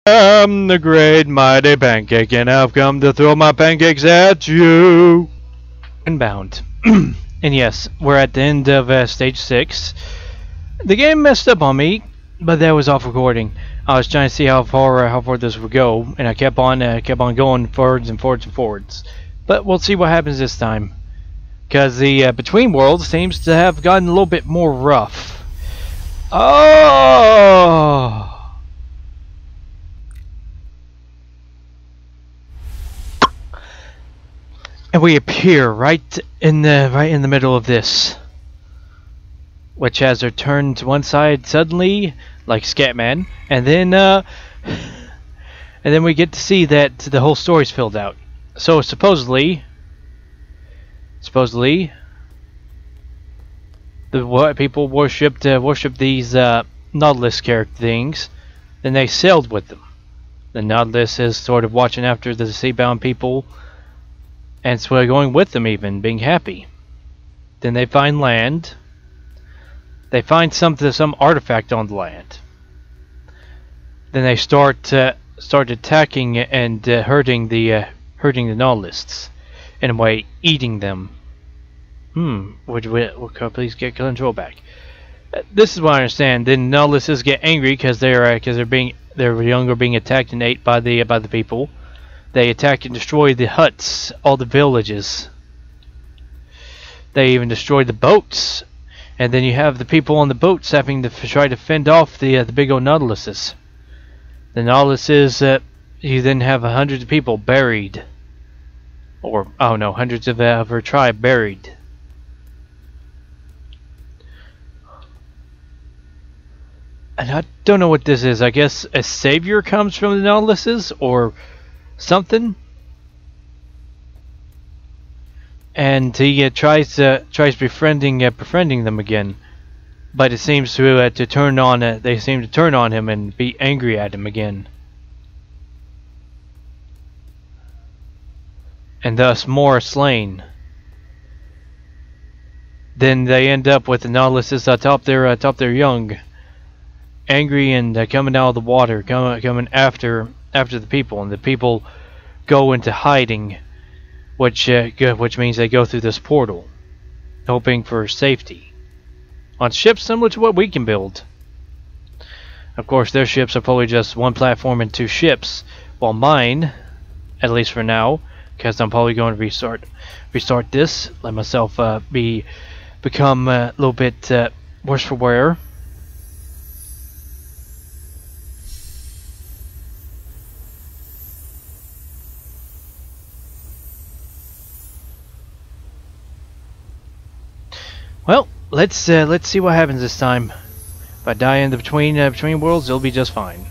I'm the great mighty Pancake, and I've come to throw my pancakes at you. Windbound. And yes, we're at the end of stage 6. The game messed up on me, but that was off recording. I was trying to see how far this would go, and I kept on going forwards and forwards and forwards. But we'll see what happens this time, because the between worlds seems to have gotten a little bit more rough. Oh! And we appear right in the middle of this, which has her turned to one side suddenly, like Scatman, and then we get to see that the whole story's filled out. So supposedly, the people worshipped these Nautilus character things, then they sailed with them. The Nautilus is sort of watching after the seabound people, and so going with them, even being happy. Then they find land. They find some artifact on the land. Then they start attacking and hurting the Nautiluses, in a way, eating them. Please get control back. This is what I understand. Then Nautiluses get angry because they're being attacked and ate by the people. They attack and destroy the huts, all the villages. They even destroy the boats, and then you have the people on the boats having to try to fend off the big old Nautiluses. The Nautiluses, you then have hundreds of people buried, or hundreds of her tribe buried. And I don't know what this is. I guess a savior comes from the Nautiluses, or something, and he tries befriending them again, but it seems to turn on. They seem to turn on him and be angry at him again, and thus more are slain. Then they end up with the Nautiluses atop their young, angry and coming out of the water, coming after the people, and the people go into hiding, which means they go through this portal, hoping for safety on ships similar to what we can build. Of course, their ships are probably just one platform and 2 ships, while mine, at least for now, because I'm probably going to restart this, let myself become a little bit worse for wear. Well, let's see what happens this time. If I die in the between worlds, it'll be just fine.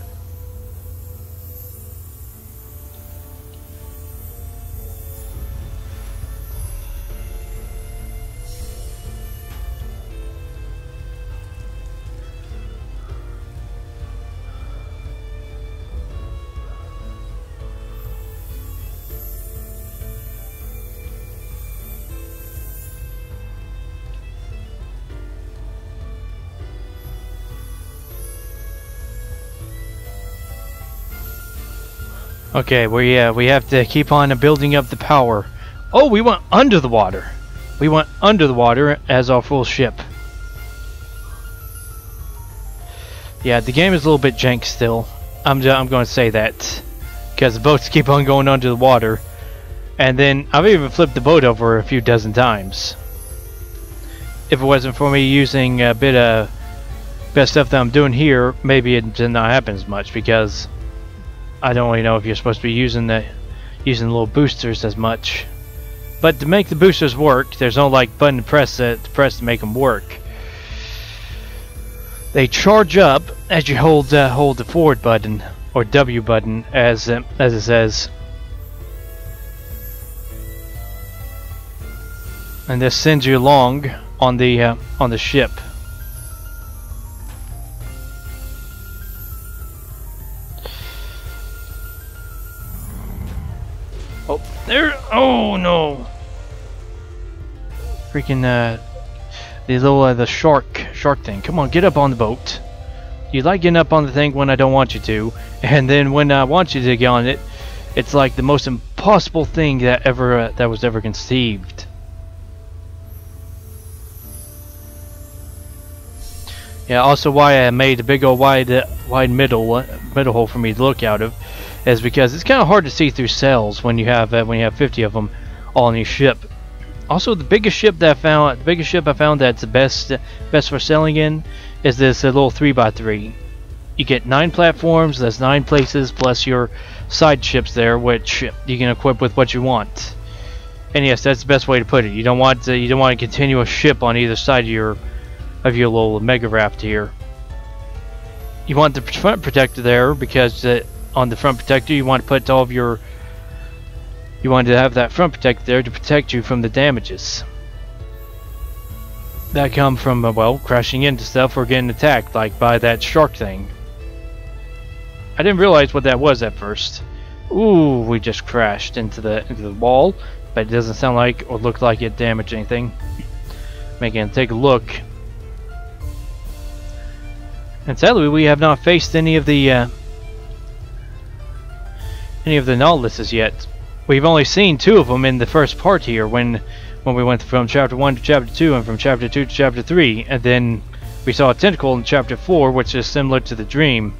Okay, we have to keep on building up the power. Oh, we went under the water. We went under the water as our full ship. Yeah, the game is a little bit jank still. I'm going to say that, because the boats keep on going under the water, and then I've even flipped the boat over a few dozen times. If it wasn't for me using a bit of stuff that I'm doing here, maybe it did not happen as much, because I don't really know if you're supposed to be using the little boosters as much. But to make the boosters work, there's no like button to press to make them work. They charge up as you hold the forward button, or W button, as it says, and this sends you along on the ship. Oh, there! Oh no! Freaking the shark thing. Come on, get up on the boat. You like getting up on the thing when I don't want you to, and then when I want you to get on it, it's like the most impossible thing that was ever conceived. Yeah, also why I made a big old wide middle hole for me to look out of, is because it's kind of hard to see through cells when you have 50 of them all on your ship. Also, the biggest ship I found that's the best for sailing in is this little 3x3. You get 9 platforms. That's 9 places plus your side ships there, which you can equip with what you want. And yes, that's the best way to put it. You don't want a continuous ship on either side of your little mega raft here. You want the front protector there because on the front protector you want to put all of your. You want to have that front protector there to protect you from the damages that come from well, crashing into stuff or getting attacked, like by that shark thing. I didn't realize what that was at first. Ooh, we just crashed into the wall, but it doesn't sound like or look like it damaged anything. Again, take a look. And sadly, we have not faced any of the Nautiluses yet. We've only seen 2 of them in the first part here when we went from chapter 1 to chapter 2 and from chapter 2 to chapter 3, and then we saw a tentacle in chapter 4, which is similar to the dream.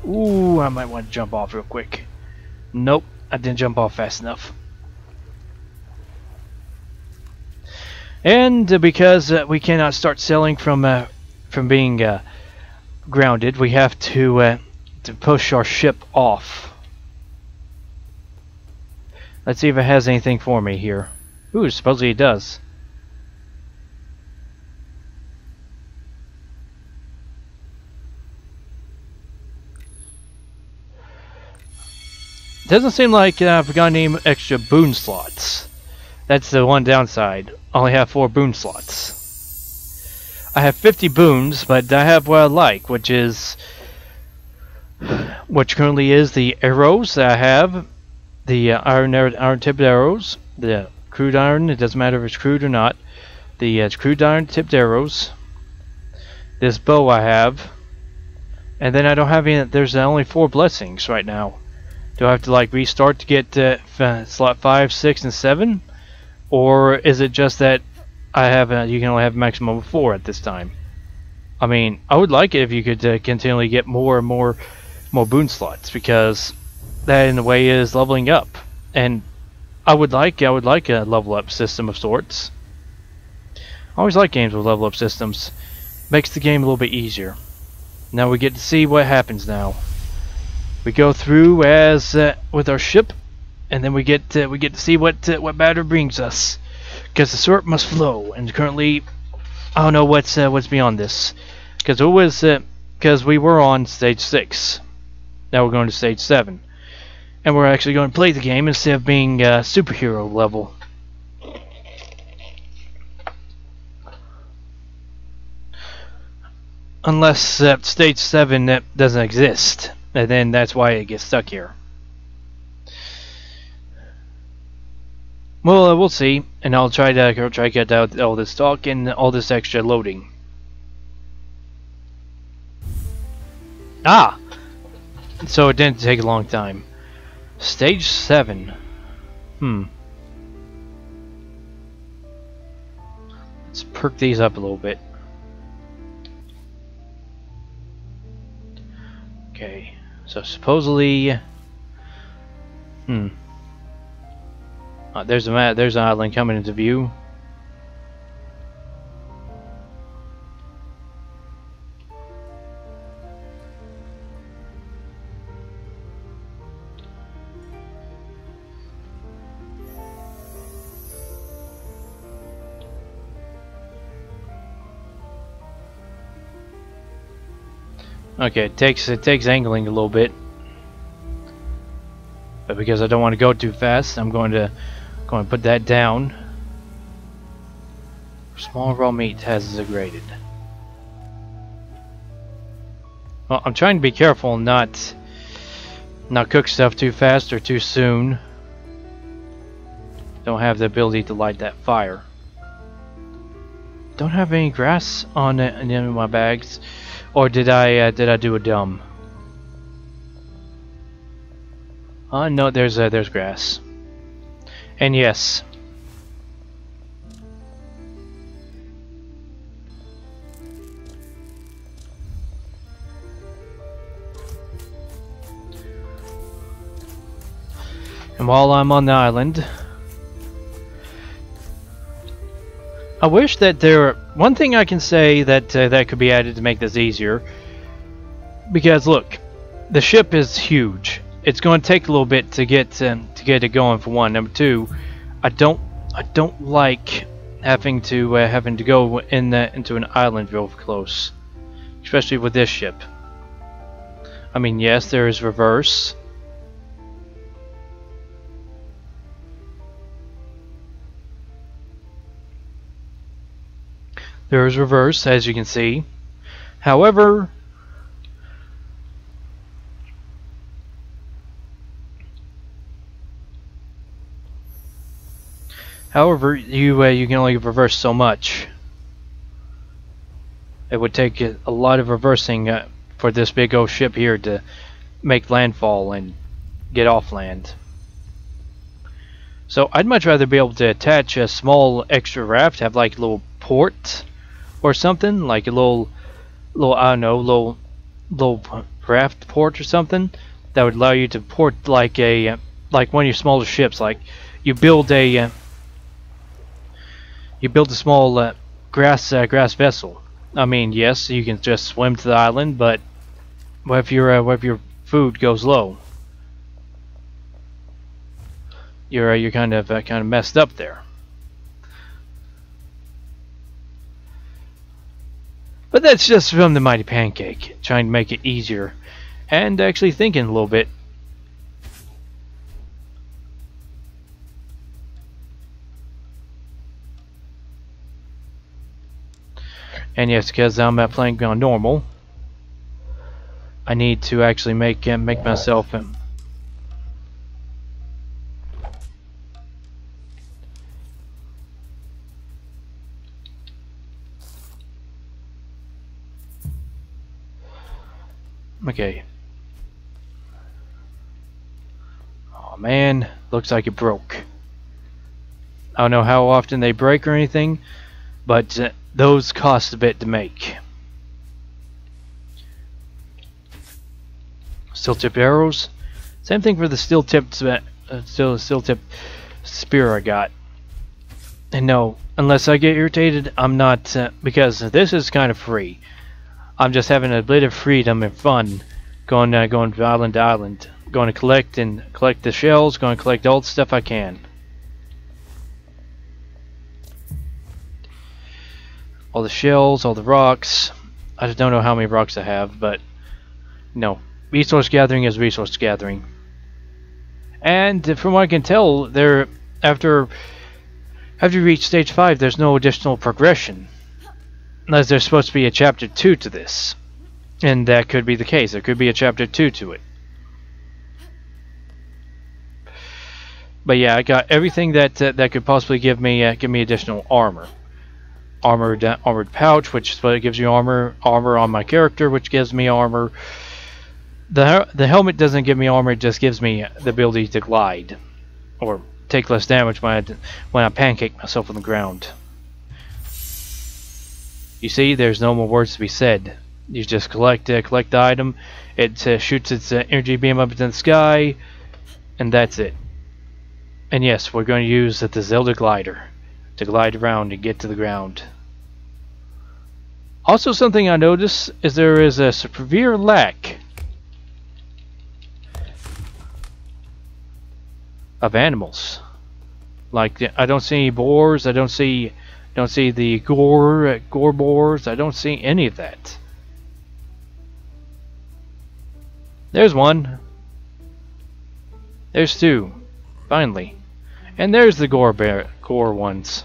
Ooh, I might want to jump off real quick. Nope, I didn't jump off fast enough. And because we cannot start sailing from being grounded, we have to push our ship off. Let's see if it has anything for me here. Ooh, supposedly it does. Doesn't seem like I've got any extra boon slots. That's the one downside. I only have 4 boon slots. I have 50 boons, but I have what I like, which currently is the arrows that I have. The iron tipped arrows, the crude iron, it doesn't matter if it's crude or not, the crude iron tipped arrows, this bow I have, and then I don't have any. There's only 4 blessings right now. Do I have to like restart to get slot 5, 6, and 7, or is it just that I have you can only have a maximum of 4 at this time? I mean, I would like it if you could continually get more and more boon slots, because that in a way is leveling up, and I would like a level up system of sorts. I always like games with level up systems. Makes the game a little bit easier. Now we get to see what happens now. We go through as with our ship, and then we get to see what battle brings us, because the sword must flow. And currently, I don't know what's beyond this, because we were on stage 6. Now we're going to stage 7. And we're actually going to play the game instead of being superhero level. Unless stage 7 doesn't exist, and then that's why it gets stuck here. Well, we'll see, and I'll try to get out all this talk and all this extra loading. Ah, so it didn't take a long time. Stage 7. Let's perk these up a little bit. Okay, so supposedly, there's an island coming into view. Okay, it takes angling a little bit, but because I don't want to go too fast, I'm going to put that down. Small raw meat has degraded. Well, I'm trying to be careful and not cook stuff too fast or too soon. Don't have the ability to light that fire. Don't have any grass on any of my bags. Or did I do a dumb? No, there's grass. And yes. And while I'm on the island, I wish that one thing I can say that that could be added to make this easier, because look, the ship is huge. It's going to take a little bit to get it going, for one. Number two, I don't like having to go into an island real close, especially with this ship. I mean, yes, there is reverse. There is reverse, as you can see. However, you can only reverse so much. It would take a lot of reversing for this big old ship here to make landfall and get off land. So I'd much rather be able to attach a small extra raft, have like a little port or something, like a little I don't know, little raft port or something that would allow you to port like one of your smaller ships. Like you build a small grass vessel. I mean, yes, you can just swim to the island, but what if your food goes low? You're kind of messed up there. But that's just from the Mighty Pancake, trying to make it easier, and actually thinking a little bit. And yes, because I'm playing on normal, I need to actually make myself. Okay. Oh man, looks like it broke. I don't know how often they break or anything, but those cost a bit to make. Steel tip arrows. Same thing for the steel tip spear I got. And no, unless I get irritated, I'm not, because this is kind of free. I'm just having a bit of freedom and fun, going from island to island, going to collect the shells, going to collect all the stuff I can. All the shells, all the rocks. I just don't know how many rocks I have, but no, resource gathering is resource gathering. And from what I can tell, after you reach stage 5, there's no additional progression. Unless there's supposed to be a chapter 2 to this. And that could be the case. There could be a chapter 2 to it. But yeah, I got everything that could possibly give me additional armor. Armored pouch, which gives you armor on my character, which gives me armor. The helmet doesn't give me armor, it just gives me the ability to glide or take less damage when I pancake myself on the ground. You see, there's no more words to be said. You just collect the item. It shoots its energy beam up into the sky, and that's it. And yes, we're going to use the Zelda glider to glide around and get to the ground. Also, something I noticed is there is a severe lack of animals. Like, I don't see any boars. I don't see the gore boars. I don't see any of that. There's one. There's two. Finally. And there's the gore ones.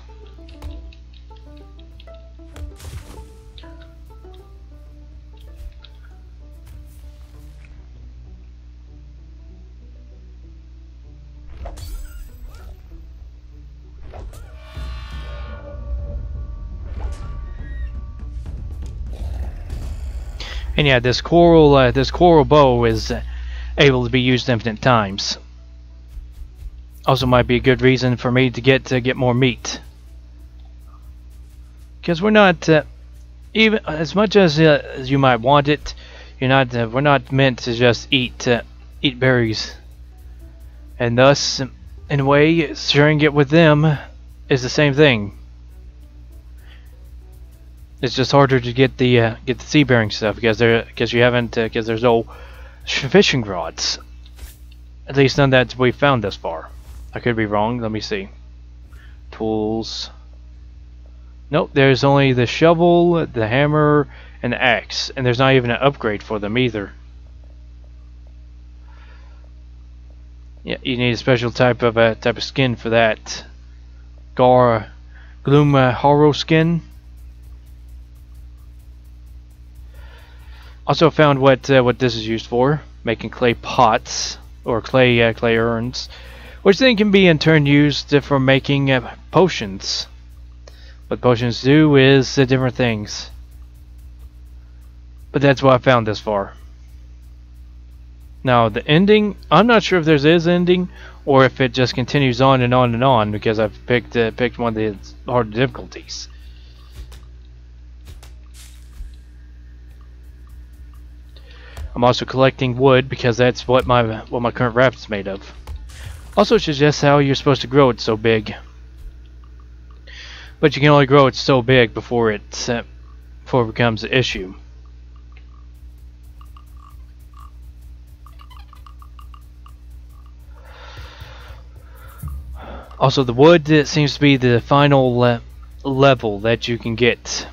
And yeah, this coral bow is able to be used infinite times. Also, might be a good reason for me to get more meat, because we're not even as much as you might want it. You're not. We're not meant to just eat berries, and thus, in a way, sharing it with them is the same thing. It's just harder to get the sea bearing stuff because there's no fishing rods. At least none that we've found thus far. I could be wrong. Let me see. Tools. Nope. There's only the shovel, the hammer, and the axe, and there's not even an upgrade for them either. Yeah, you need a special type of skin for that. Gloom Horror skin. Also found what this is used for, making clay pots or clay urns, which then can be in turn used for making potions. What potions do is different things. But that's what I found this far. Now the ending, I'm not sure if there's is ending or if it just continues on and on and on, because I've picked one of the harder difficulties. I'm also collecting wood because that's what my current raft is made of. Also suggests how you're supposed to grow it so big, but you can only grow it so big before it becomes an issue. Also, the wood seems to be the final level that you can get.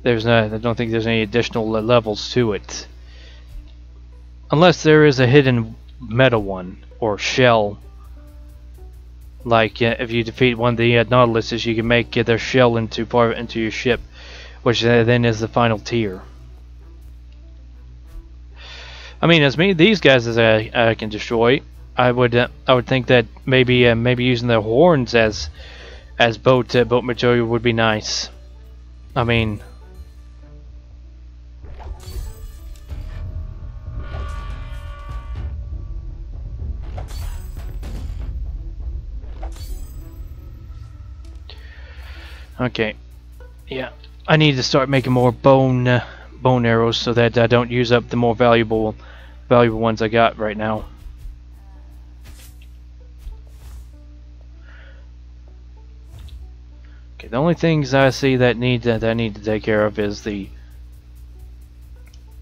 I don't think there's any additional levels to it, unless there is a hidden metal one or shell. Like if you defeat one of the Nautiluses, you can make their shell into your ship, which then is the final tier. I mean, as many of these guys as I can destroy, I would think that maybe using their horns as boat material would be nice. I mean. Okay, yeah, I need to start making more bone arrows so that I don't use up the more valuable ones I got right now. Okay, the only things I see that I need to take care of is and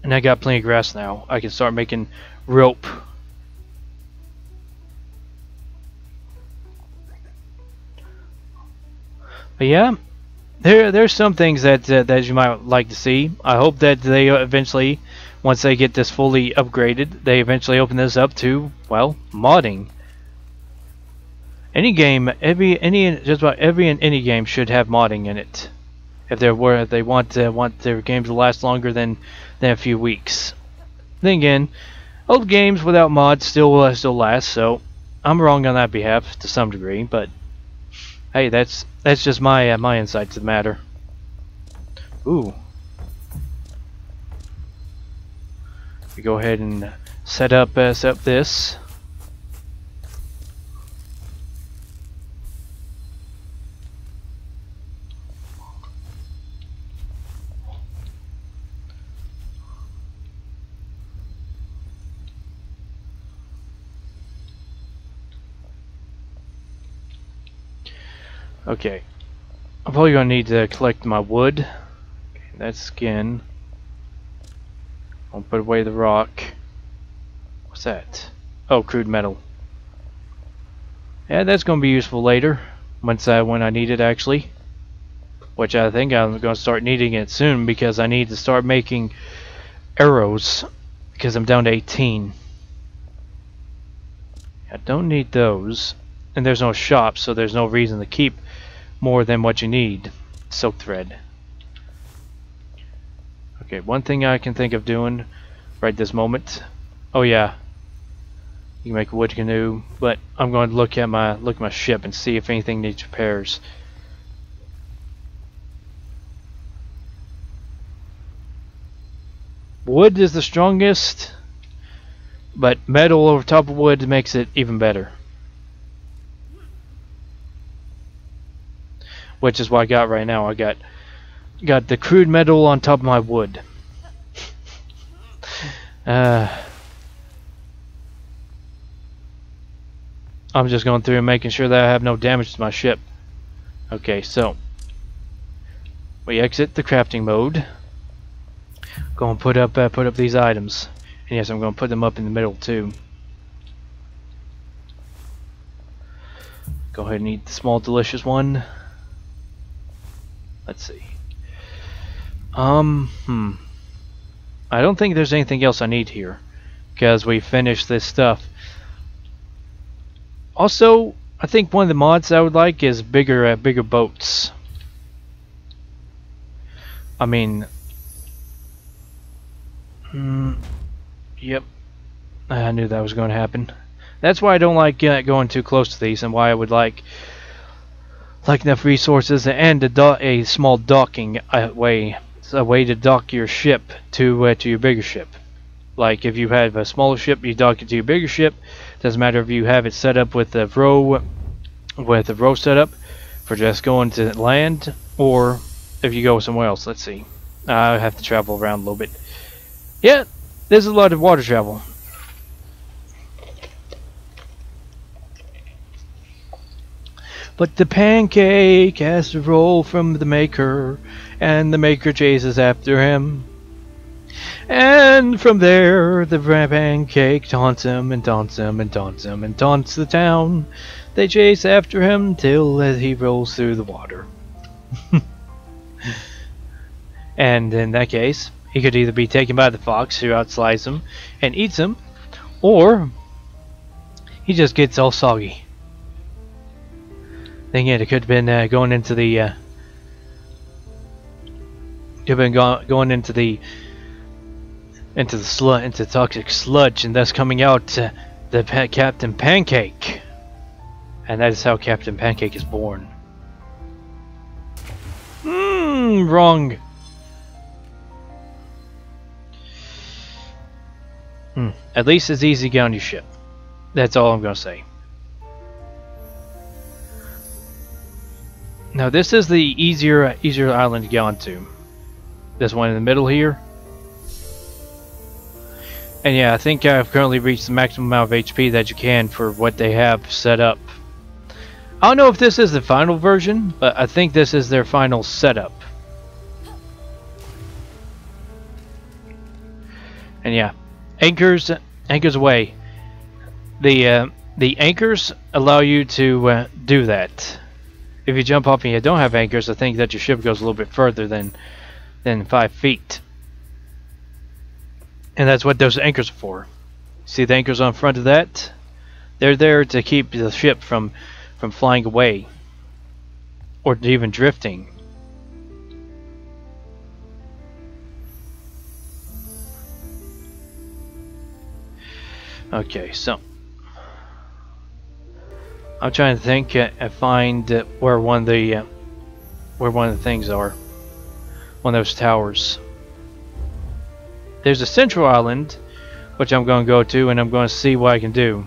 I got plenty of grass now. I can start making rope. But yeah. There's some things that you might like to see. I hope that they eventually, once they get this fully upgraded, they eventually open this up to, well, modding. Any game, just about every and any game should have modding in it. If they want their games to last longer than a few weeks. Then again, old games without mods still last. So I'm wrong on that behalf to some degree, but hey, that's just my insight to the matter. Ooh. We go ahead and set up this. Okay, I'm probably gonna need to collect my wood. Okay, that's skin. I'll put away the rock. What's that? Oh, crude metal. Yeah, that's gonna be useful later, when I need it actually. Which I think I'm gonna start needing it soon because I need to start making arrows because I'm down to 18. I don't need those, and there's no shop, so there's no reason to keep more than what you need. Silk thread. Okay, one thing I can think of doing right this moment. Oh yeah, You can make a wood canoe, but I'm going to look at my ship and see if anything needs repairs. Wood is the strongest, but metal over top of wood makes it even better. Which is what I got right now. I got the crude metal on top of my wood. I'm just going through and making sure that I have no damage to my ship. Okay, so we exit the crafting mode. Go and put up these items. And yes, I'm going to put them up in the middle too. Go ahead and eat the small delicious one. Let's see. I don't think there's anything else I need here, because we finished this stuff. Also, I think one of the mods I would like is bigger boats. I mean, yep, I knew that was going to happen. That's why I don't like going too close to these, and why I would like enough resources and a small docking way. It's a way to dock your ship to your bigger ship. Like if you have a smaller ship, you dock it to your bigger ship. Doesn't matter if you have it set up with a row setup for just going to land, or if you go somewhere else. Let's see. I have to travel around a little bit. Yeah, there's a lot of water travel. But the pancake has to roll from the maker, and the maker chases after him. And from there, the pancake taunts him and taunts him and taunts him and taunts the town. They chase after him till he rolls through the water. And in that case, he could either be taken by the fox, who outslides him and eats him, or he just gets all soggy. Thing is, it could have been going into the into toxic sludge, and thus coming out the Captain Pancake, and that is how Captain Pancake is born. Wrong. At least it's easy to get on your ship. That's all I'm gonna say. Now this is the easier island to get onto. This one in the middle here. And yeah, I think I've currently reached the maximum amount of HP that you can for what they have set up. I don't know if this is the final version, but I think this is their final setup. And yeah, anchors away. The anchors allow you to do that. If you jump off and you don't have anchors, I think that your ship goes a little bit further than 5 feet. And that's what those anchors are for. See the anchors on front of that? They're there to keep the ship from flying away, or even drifting. Okay, so I'm trying to think and find where one of the things are. One of those towers. There's a central island, which I'm going to go to, and I'm going to see what I can do.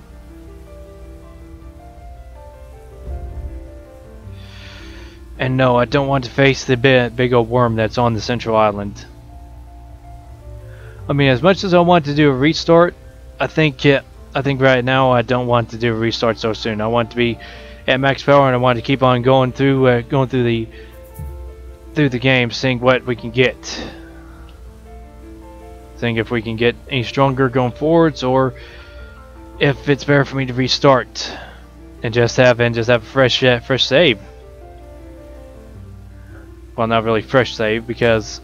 And no, I don't want to face the big old worm that's on the central island. I mean, as much as I want to do a restart, I think right now I don't want to do a restart so soon. I want to be at max power, and I want to keep on going through the game, seeing what we can get. Seeing if we can get any stronger going forwards, or if it's better for me to restart and just have a fresh save. Well, not really fresh save, because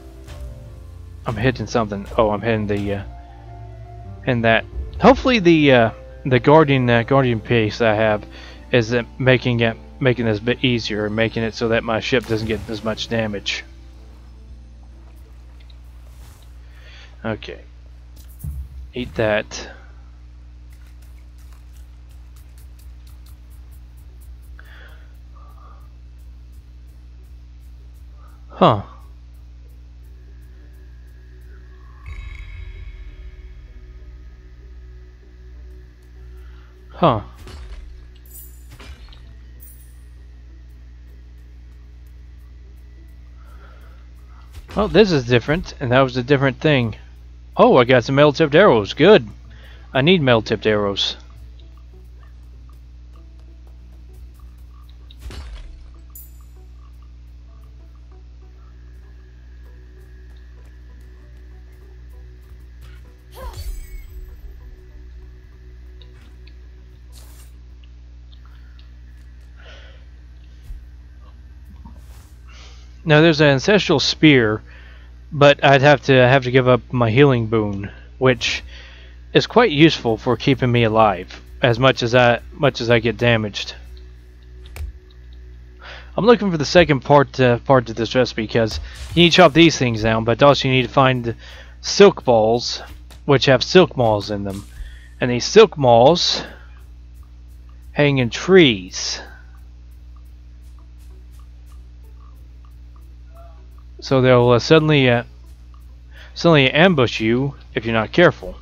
I'm hitting something. Oh, I'm hitting that. Hopefully the guardian piece I have is making this a bit easier, making it so that my ship doesn't get as much damage. Okay, eat that. Huh. Huh. Well, this is different, and that was a different thing. Oh, I got some metal-tipped arrows. Good. I need metal-tipped arrows. Now there's an ancestral spear, but I'd have to give up my healing boon, which is quite useful for keeping me alive as much as I get damaged. I'm looking for the second part of this recipe because you need to chop these things down, but also you need to find silk balls, which have silk malls in them, and these silk malls hang in trees. So they'll suddenly ambush you if you're not careful.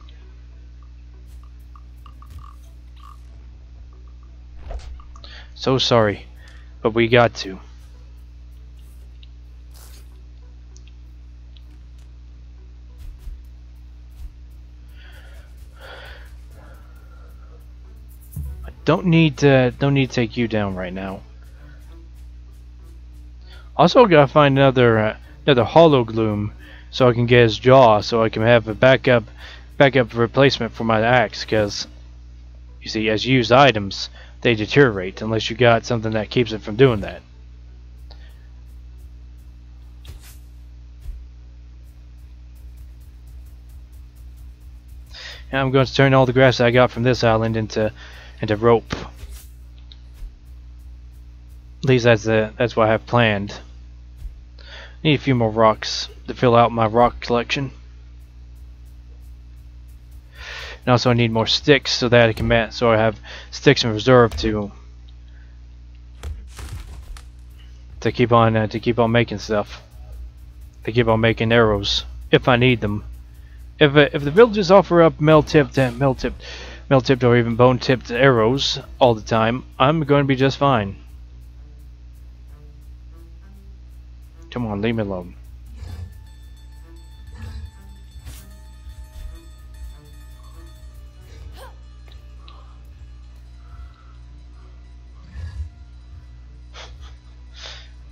So sorry, but we got to. I don't need to take you down right now. Also, gotta find another hollow gloom so I can get his jaw, so I can have a backup replacement for my axe. Because you see, as used items, they deteriorate unless you got something that keeps it from doing that. And I'm going to turn all the grass I got from this island into rope. At least that's what I have planned. Need a few more rocks to fill out my rock collection. And also I need more sticks so that I have sticks in reserve to keep on making stuff. To keep on making arrows if I need them. If the villagers offer up metal-tipped or even bone-tipped arrows all the time, I'm going to be just fine. Come on, leave me alone.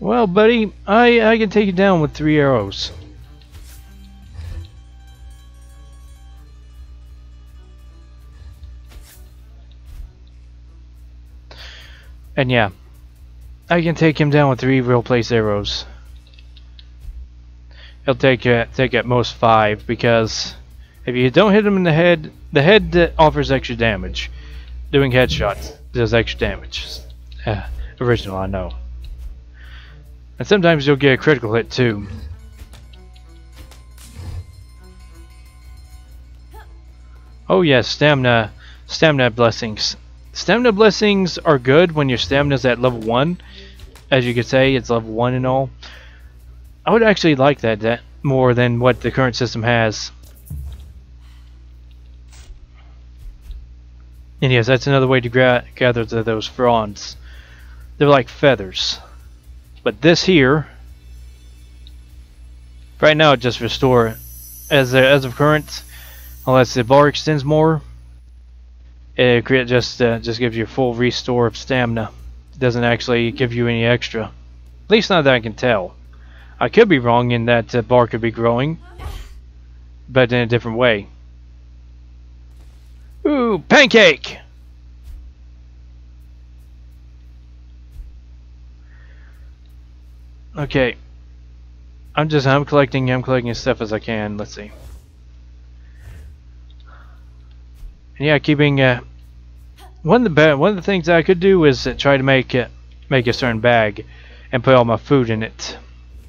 Well, buddy, I can take you down with 3 arrows. And yeah, I can take him down with 3 real place arrows. It'll take at most 5, because if you don't hit him in the head offers extra damage. Doing headshots does extra damage. Original, I know. And sometimes you'll get a critical hit too. Oh yes, stamina blessings. Stamina blessings are good when your stamina's at level 1. As you could say, it's level 1 and all. I would actually like that more than what the current system has. And yes, that's another way to gather those fronds. They're like feathers. But this here, right now, it just restore as of current, unless the bar extends more. It just gives you a full restore of stamina. It doesn't actually give you any extra. At least not that I can tell. I could be wrong in that bar could be growing, but in a different way. Ooh, Pancake! Okay. I'm collecting as stuff as I can. Let's see. And yeah, keeping one of the things I could do is try to make a certain bag and put all my food in it.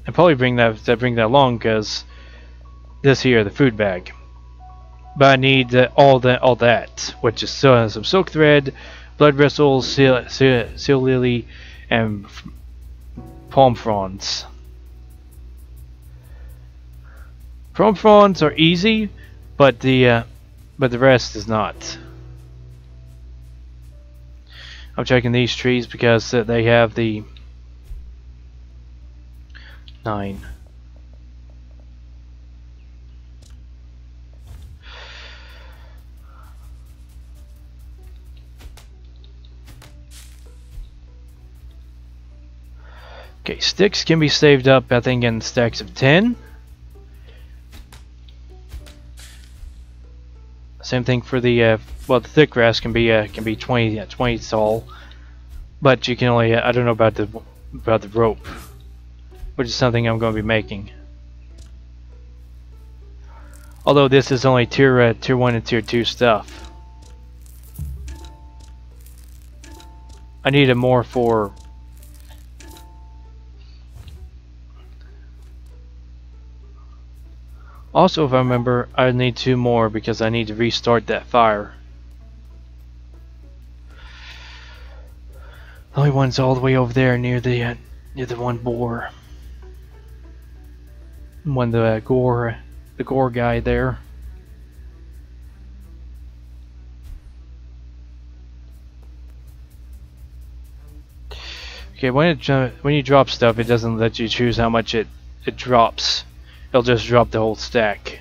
And probably bring that along, because this here, the food bag. But I need all that, which is some silk thread, blood bristles, seal lily, and palm fronds. Chrome prawns are easy, but the rest is not. I'm checking these trees because they have the 9. Okay, sticks can be saved up, I think, in stacks of 10. Same thing for the well, the thick grass can be 20 tall, but you can only I don't know about the rope, which is something I'm going to be making. Although this is only tier 1 and tier 2 stuff. I needed more for. Also, if I remember, I need 2 more because I need to restart that fire. The only one's all the way over there near the one boar. One the gore guy there. Okay, when you drop stuff, it doesn't let you choose how much it drops. It'll just drop the whole stack.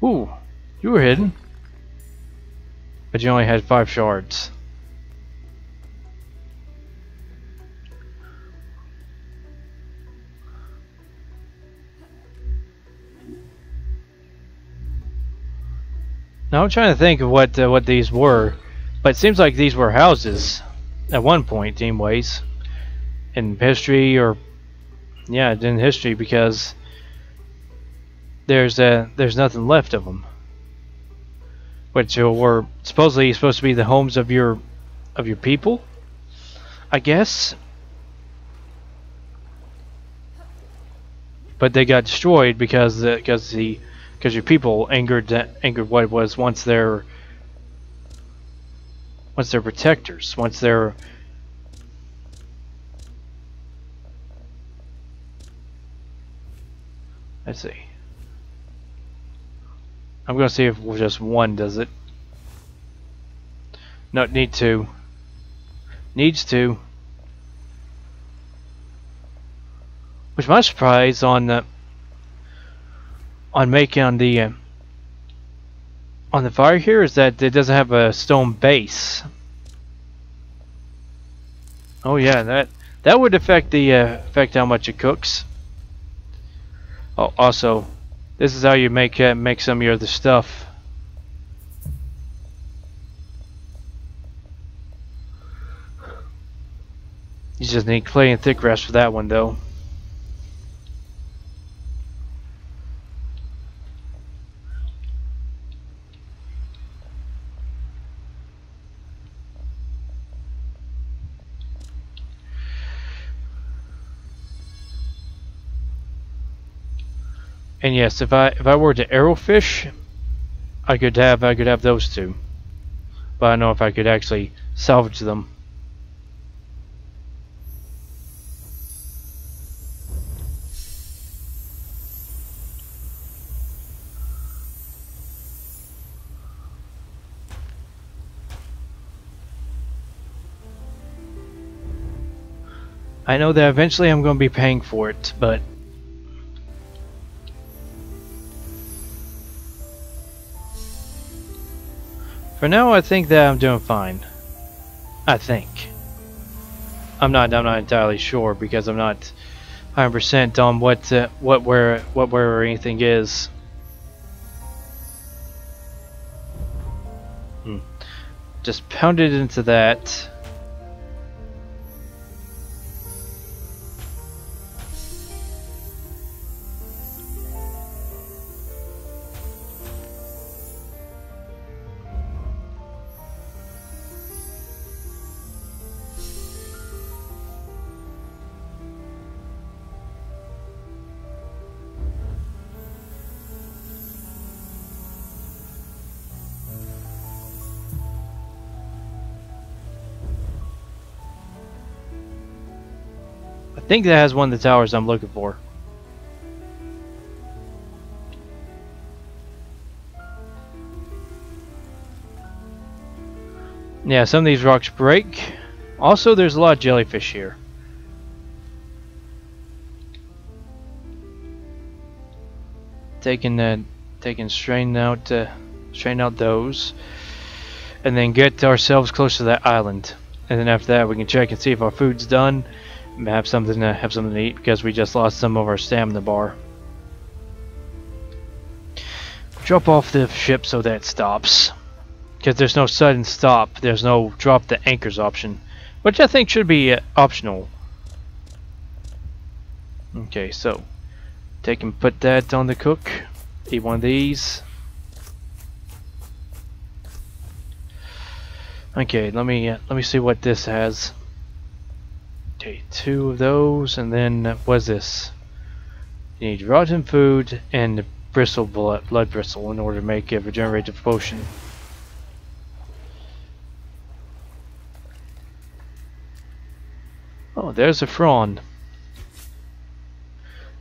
Ooh, you were hidden. But you only had 5 shards. Now I'm trying to think of what these were, but it seems like these were houses at one point, teamways, in history, or yeah, in history, because there's nothing left of them, which were supposedly supposed to be the homes of your people, I guess, but they got destroyed because your people angered what was once their protectors, once their let's see. I'm gonna see if just one does it. No, need to. Needs to. Which my surprise on making on the fire here is that it doesn't have a stone base. Oh yeah, that would affect how much it cooks. Oh, also, this is how you make some of your other stuff. You just need clay and thick grass for that one, though. And yes, if I were to arrow fish, I could have those 2, but I don't know if I could actually salvage them. I know that eventually I'm going to be paying for it, but for now, I think that I'm doing fine. I think. I'm not entirely sure because I'm not 100% on where anything is. Just pound it into that. think that has one of the towers I'm looking for. Yeah, some of these rocks break. Also, there's a lot of jellyfish here. Strain out those, and then get ourselves close to that island. And then after that, we can check and see if our food's done. And have something to eat because we just lost some of our stamina bar. Drop off the ship so that it stops. Because there's no sudden stop, there's no drop the anchors option, which I think should be optional. Okay, so take and put that on the cook. Eat one of these. Okay, let me see what this has. Okay, 2 of those, and then what's this? You need rotten food and bristle blood bristle in order to make a regenerative potion. Oh, there's a prawn.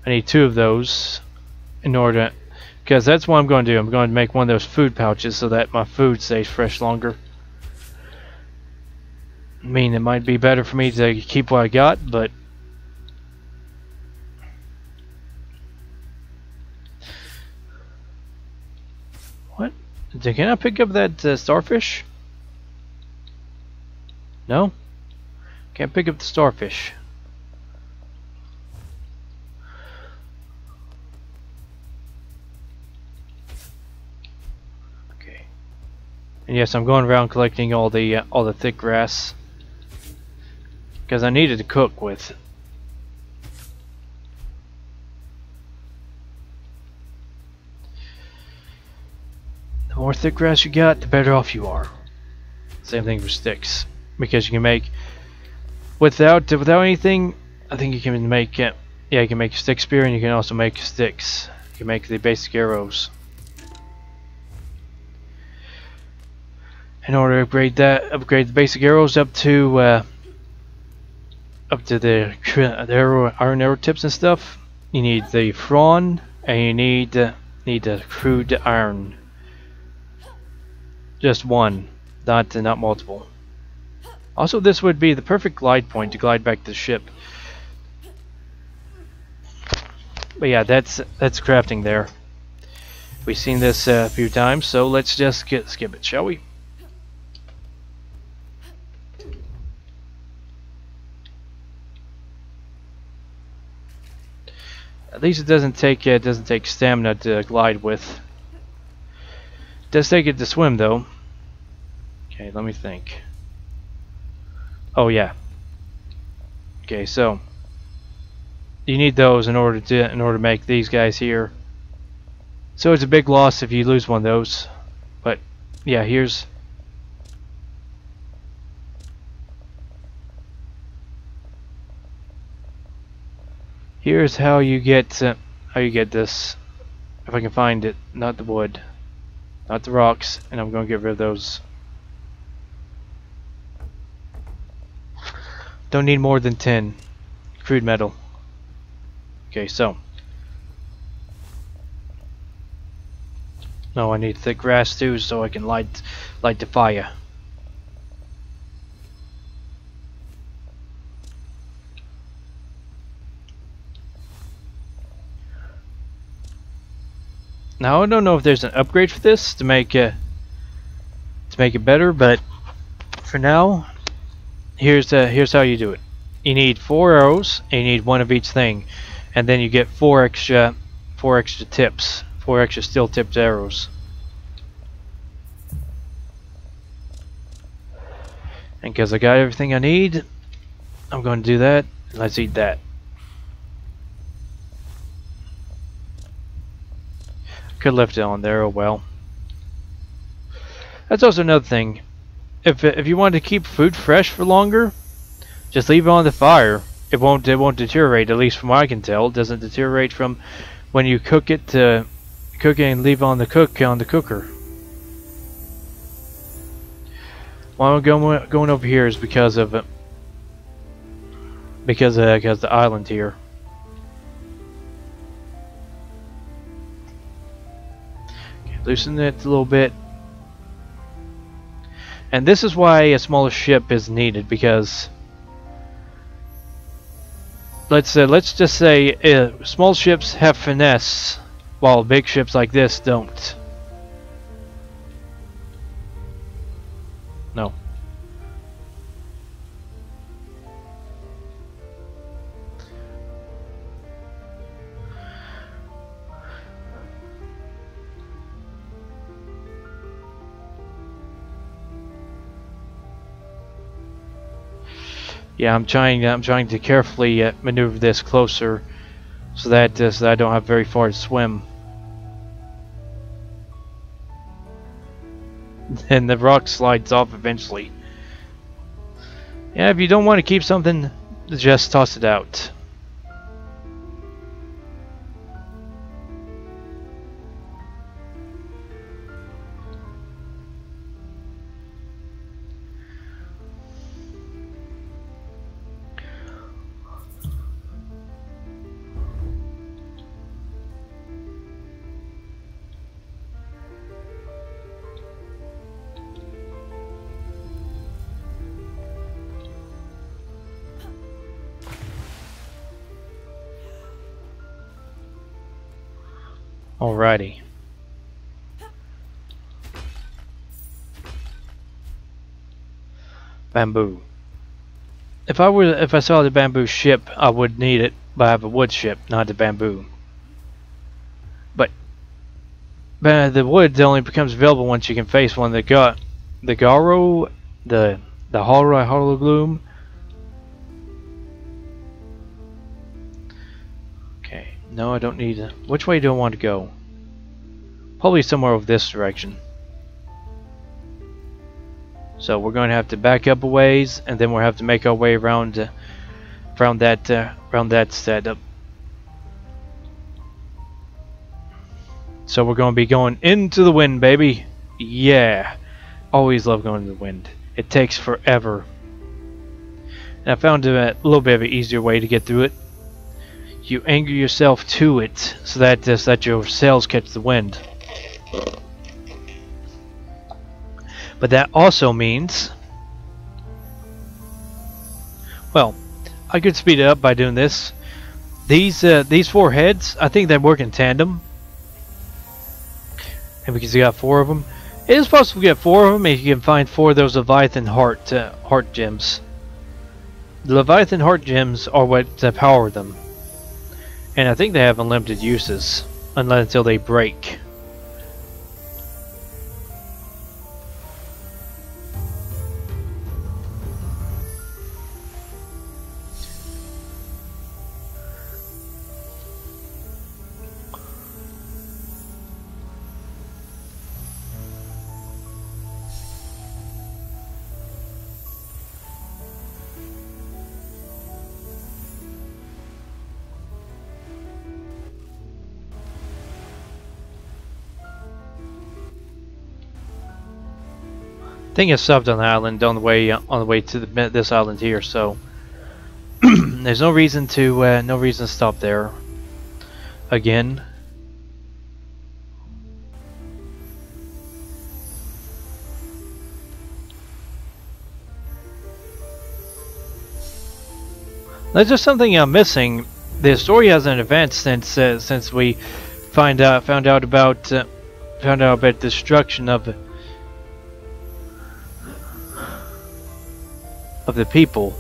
I need 2 of those in order, because that's what I'm going to do. I'm going to make one of those food pouches so that my food stays fresh longer. I mean, it might be better for me to keep what I got, but what? Can I pick up that starfish? No? Can't pick up the starfish. Okay. And yes, I'm going around collecting all the thick grass because I needed to cook with. The more thick grass you got, the better off you are. Same thing for sticks, because you can make without anything. I think you can make yeah, you can make a stick spear, and you can also make sticks. You can make the basic arrows. In order to upgrade the basic arrows up to the iron arrow tips and stuff, you need the prawn, and you need the crude iron. Just one, not multiple. Also, this would be the perfect glide point to glide back to the ship. But yeah, that's crafting there. We've seen this a few times, so let's just skip it, shall we? At least it doesn't take stamina to glide with. It does take it to swim though. Okay, let me think. Oh yeah. Okay, so you need those in order to make these guys here. So it's a big loss if you lose one of those. But yeah, here's how you get this. If I can find it, not the wood, not the rocks, and I'm going to get rid of those. Don't need more than 10 crude metal. Okay, so no, I need thick grass too, so I can light the fire. Now I don't know if there's an upgrade for this to make it better, but for now, here's how you do it. You need 4 arrows, and you need 1 of each thing, and then you get 4 extra tips, 4 extra steel tipped arrows. And because I got everything I need, I'm going to do that. Let's eat that. Could left it on there. Oh well. That's also another thing. If you want to keep food fresh for longer, just leave it on the fire. It won't deteriorate. At least from what I can tell, it doesn't deteriorate from when you cook it to cook it and leave on the cooker. Why I'm going over here is because of because the island here. Okay, loosen it a little bit. And this is why a smaller ship is needed, because let's just say small ships have finesse, while big ships like this don't. No. Yeah, I'm trying to carefully maneuver this closer, so that I don't have very far to swim. And the rock slides off eventually. Yeah, if you don't want to keep something, just toss it out. Alrighty. Bamboo. If I saw the bamboo ship, I would need it, but I have a wood ship, not the bamboo. But the wood only becomes available once you can face one that got the Garo, the Hollow Gloom. Okay, no, I don't need it. Which way do I want to go? Probably somewhere over this direction. So we're going to have to back up a ways, and then we'll have to make our way around that setup. So we're going to be going into the wind, baby. Yeah, always love going to the wind. It takes forever, and I found a little bit of an easier way to get through it. You anchor yourself to it, so that your sails catch the wind. But that also means, well, I could speed it up by doing this. These four heads, I think they work in tandem, and because you got four of them, it is possible to get four of them if you can find four of those Leviathan heart gems. The Leviathan heart gems are what power them, and I think they have unlimited uses until they break. I think I stopped on the island on the way to this island here, so there's no reason to stop there again. There's just something I'm missing. The story hasn't advanced since we found out about destruction of the people.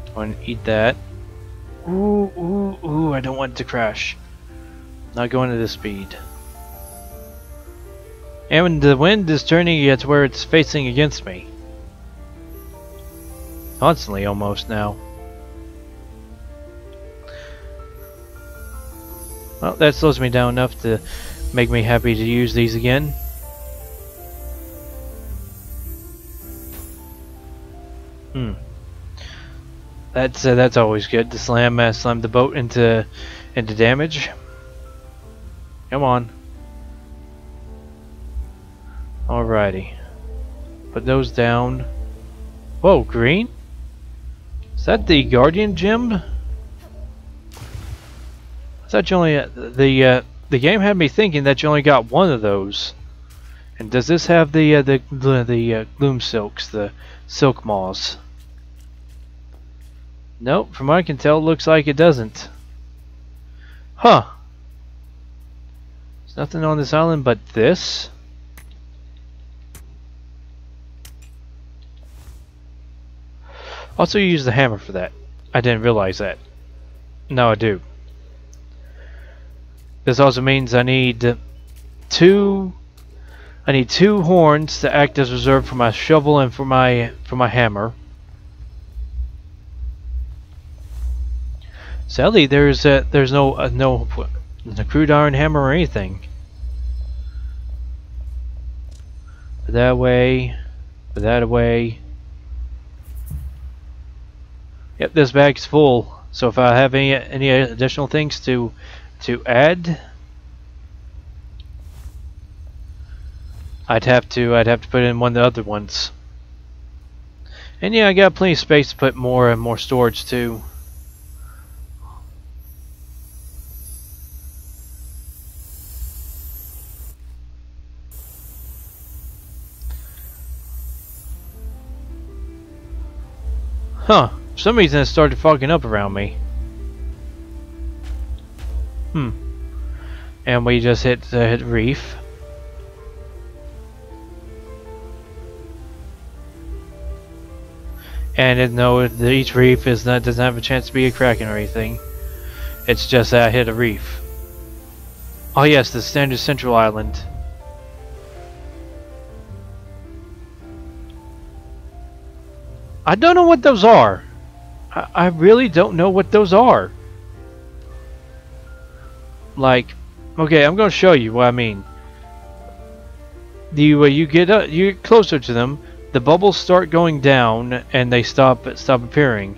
I want to eat that. Ooh, I don't want it to crash. Not going to this speed. And when the wind is turning to where it's facing against me. Constantly, almost now. Well, that slows me down enough to make me happy to use these again. That's always good to slam the boat into damage. Come on. Alrighty. Put those down. Whoa, green? Is that the Guardian gem? I thought you only the game had me thinking that you only got one of those. And does this have the gloom silks, the silk moths? Nope, from what I can tell, it looks like it doesn't. Huh. There's nothing on this island but this. Also, you use the hammer for that. I didn't realize that. Now I do. This also means I need two horns to act as reserve for my shovel and for my hammer. Sadly, there's no crude iron hammer or anything. Put that away. Put that away. Yep, this bag's full. So if I have any additional things to add, I'd have to put in one of the other ones. And yeah, I got plenty of space to put more storage too. Huh. For some reason it started fogging up around me. And we just hit reef. And no, each reef doesn't have a chance to be a kraken or anything. It's just that I hit a reef. Oh yes, the standard central island. I don't know what those are. I really don't know what those are. Like, okay, I'm gonna show you what I mean. You get closer to them, the bubbles start going down, and they stop appearing.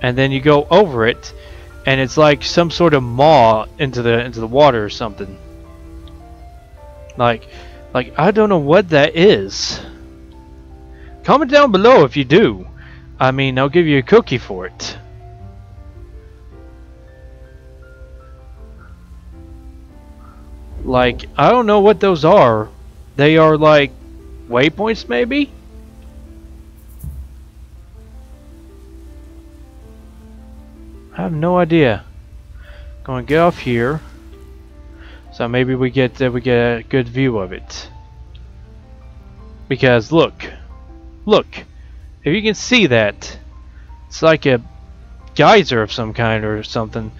And then you go over it, and it's like some sort of maw into the water or something. Like I don't know what that is. Comment down below if you do. I mean, I'll give you a cookie for it. Like, I don't know what those are. They are like waypoints, maybe? I have no idea. Going to get off here, so maybe we get a good view of it. Because look, if you can see that, it's like a geyser of some kind or something.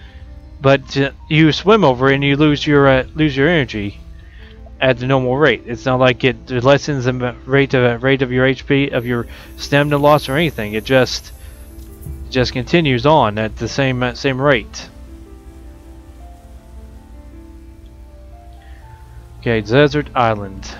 But you swim over it and you lose your energy at the normal rate. It's not like it lessens the rate of your HP, of your stamina loss or anything. It just continues on at the same rate. Okay, desert island.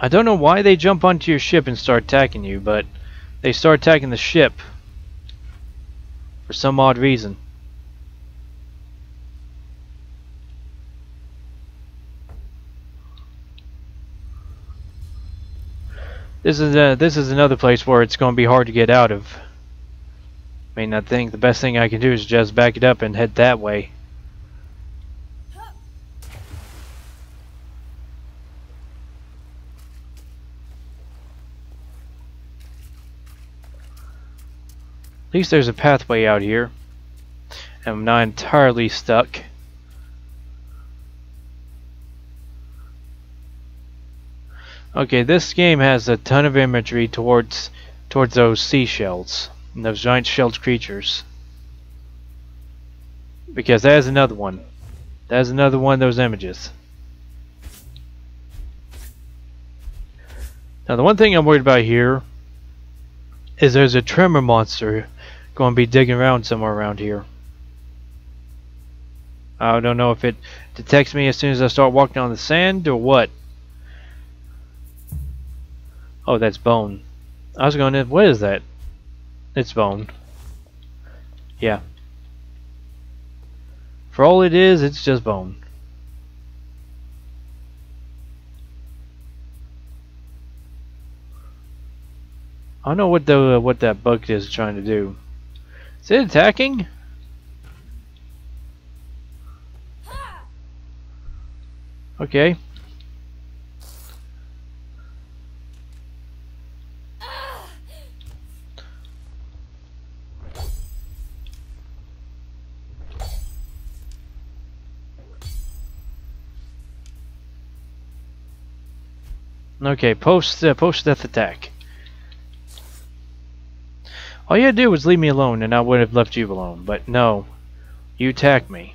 I don't know why they jump onto your ship and start attacking you, but they start attacking the ship for some odd reason. This is another place where it's going to be hard to get out of. I mean, I think the best thing I can do is just back it up and head that way. At least there's a pathway out here, and I'm not entirely stuck. Okay, this game has a ton of imagery towards those seashells and those giant shelled creatures. Because that is another one. That is another one of those images. Now the one thing I'm worried about here is there's a tremor monster going to be digging around somewhere around here. I don't know if it detects me as soon as I start walking on the sand or what. Oh, that's bone. I was going to... What is that? It's bone. Yeah. For all it is, it's just bone. I don't know what that bug is trying to do. Is it attacking? Okay. Okay, post-death attack. All you had to do was leave me alone and I would have left you alone, but no. You attacked me.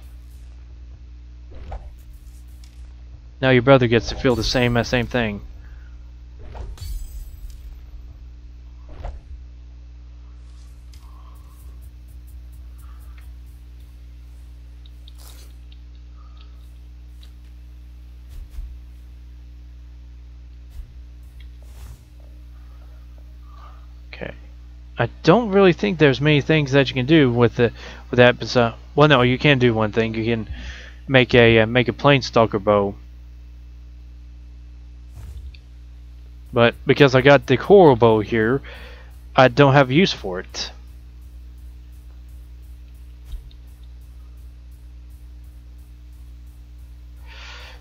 Now your brother gets to feel the same thing. Okay. I don't really think there's many things that you can do with that. Well, no, you can do one thing. You can make a planestalker bow. But because I got the coral bow here, I don't have use for it.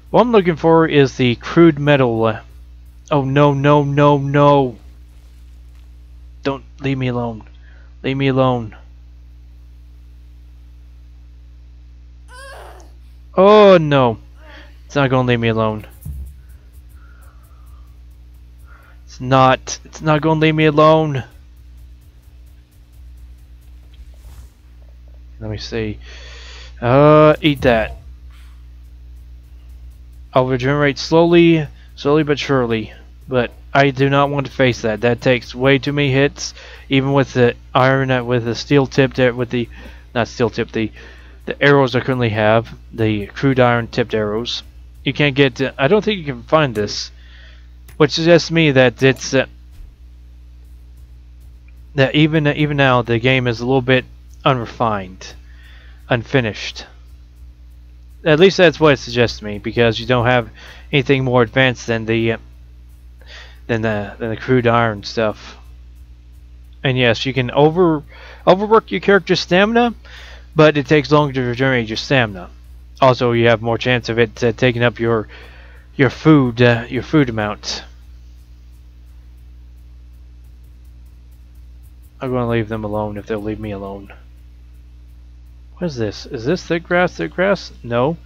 What I'm looking for is the crude metal. Oh no, no, no, no! Don't leave me alone. Leave me alone. Oh no. It's not gonna leave me alone. It's not gonna leave me alone. Let me see. Eat that. I'll regenerate slowly but surely. But I do not want to face that. That takes way too many hits, even with the iron, with the steel tipped, with the, not steel tipped, the arrows I currently have, the crude iron tipped arrows. You can't get. I don't think you can find this, which suggests to me that it's that even now the game is a little bit unrefined, unfinished. At least that's what it suggests to me, because you don't have anything more advanced than the crude iron stuff. And yes, you can overwork your character's stamina, but it takes longer to regenerate your stamina. Also, you have more chance of it taking up your food amount. I'm going to leave them alone if they'll leave me alone. What is this? Is this thick grass? Thick grass? No.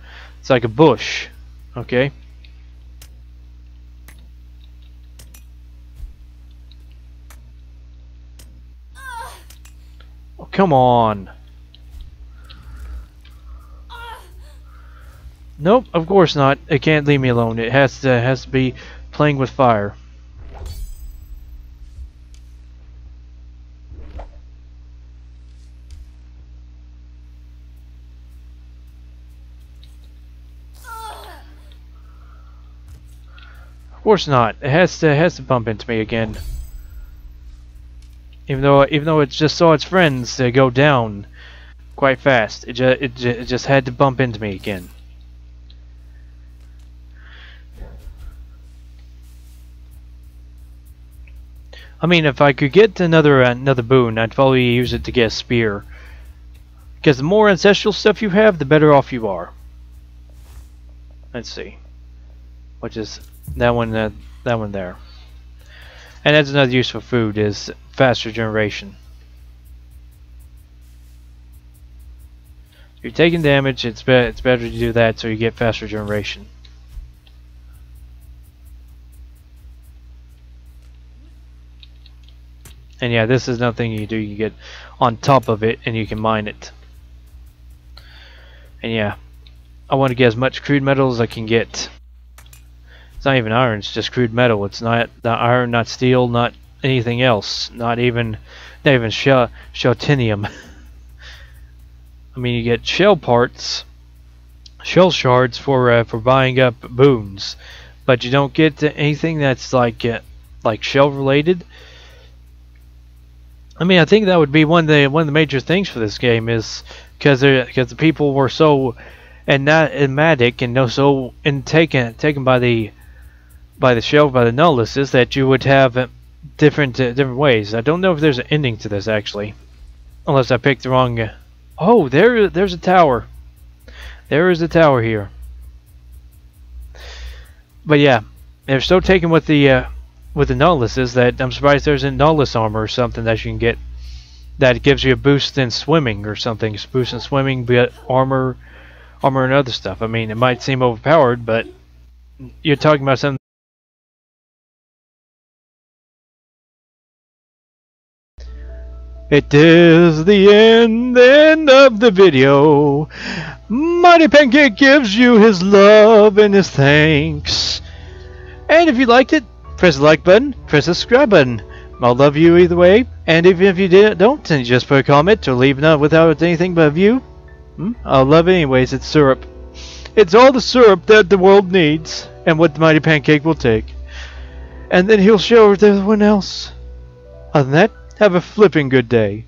It's like a bush. Okay. Oh, come on. Nope, of course not. It can't leave me alone. It has to be playing with fire. Of course not. It has to bump into me again. Even though it just saw its friends go down quite fast, it just had to bump into me again. I mean, if I could get another boon, I'd probably use it to get a spear. Because the more ancestral stuff you have, the better off you are. Let's see, which is that one there. And that's another use for food, is faster generation. If you're taking damage, it's better to do that so you get faster generation. And yeah, this is another thing you do. You get on top of it and you can mine it. And yeah, I want to get as much crude metal as I can get. It's not even iron, it's just crude metal. It's not iron, not steel, not anything else. Not even not even shelltinium. I mean, you get shell parts, shell shards for buying up boons, but you don't get anything that's like shell related. I mean, I think that would be one of the major things for this game, is because the people were so enigmatic and so taken by the shell, by the nullists, that you would have different ways. I don't know if there's an ending to this actually, unless I picked the wrong. Oh, there's a tower. There is a tower here. But yeah, they're so taken with the nullists that I'm surprised there's a nullist armor or something that you can get that gives you a boost in swimming or something. Boost in swimming, but armor and other stuff. I mean, it might seem overpowered, but you're talking about something. It is the end of the video. Mighty Pancake gives you his love and his thanks. And if you liked it, press the like button, press the subscribe button. I'll love you either way. And even if you don't, then just put a comment or leave none without anything but a view. I'll love it anyways. It's syrup. It's all the syrup that the world needs, and what the Mighty Pancake will take. And then he'll show it to everyone else. Other than that, have a flipping good day.